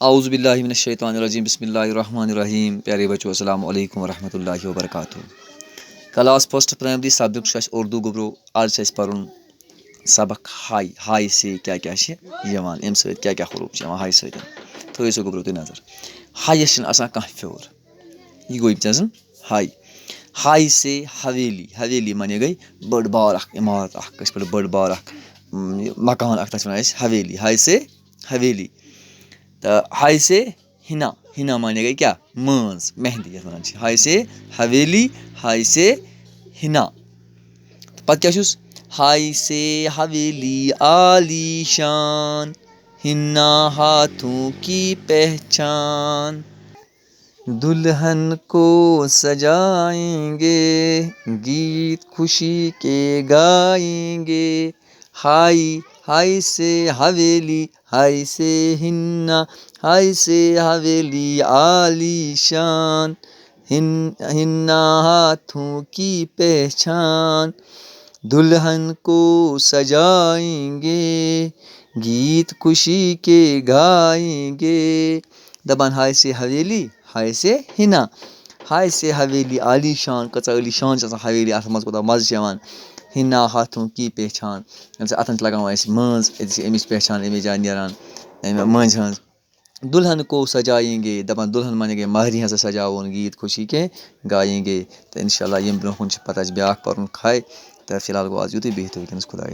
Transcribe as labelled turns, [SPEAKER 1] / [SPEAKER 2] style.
[SPEAKER 1] औज़ु बिल्लाहि मिनश शैतानिर रजीम बिस्मिल्लाहिर रहमानिर रहीम। प्यारे बच्चों अस्सलाम वालेकुम वरहमतुल्लाहि वबरकातुहू। क्लास फर्स्ट प्राइमरी सब्जेक्ट छ उर्दू गोब्रो। आज छ पढ़ुन सबक हाय। हाय से क्या क्या यवान अम सत क्या क्या हरूफ यवान हाय सत थो सो गोब्रो तुम नजर। हायस आसान कह फ्योर यह गई वजन हाय। हाय से हवेली। हवेली माने गई बड़ बार इमारत बड़ बार मकान तथ हवेली। हाय से हवेली। तो हाय से हिना। हिना माने गई क्या मंज मेहंदी वन। हाय से हवेली। हाय से हिना। पत क्या हाय से हवेली आलीशान। हिना हाथों की पहचान। दुल्हन को सजाएंगे गीत खुशी के गाएंगे। हाय। हाय से हवेली। हाय से हिन्ना। हाय से हवेली आलीशान। हिन्ना हाथों की पहचान। दुल्हन को सजाएंगे गीत खुशी के गाएंगे। दबान हाय से हवेली। हाय से हिना। हाय से हवेली आलीशान कचा आलीशान हवेली अत मज कोता मजा। हिना हाथों की पहचान अतन लगान मंज अमिस पहचान अमे जाए नान मंज हज। दुल्हन को सजाएंगे दपान दुल्हन माने गए महरी हसा सजावन गीत खुशी के गाएंगे। तो इंशाल्लाह यम ब्रोह पता ब्या पढ़ुन खाए। तो फिलहाल गो आज युत बिहत खुदा।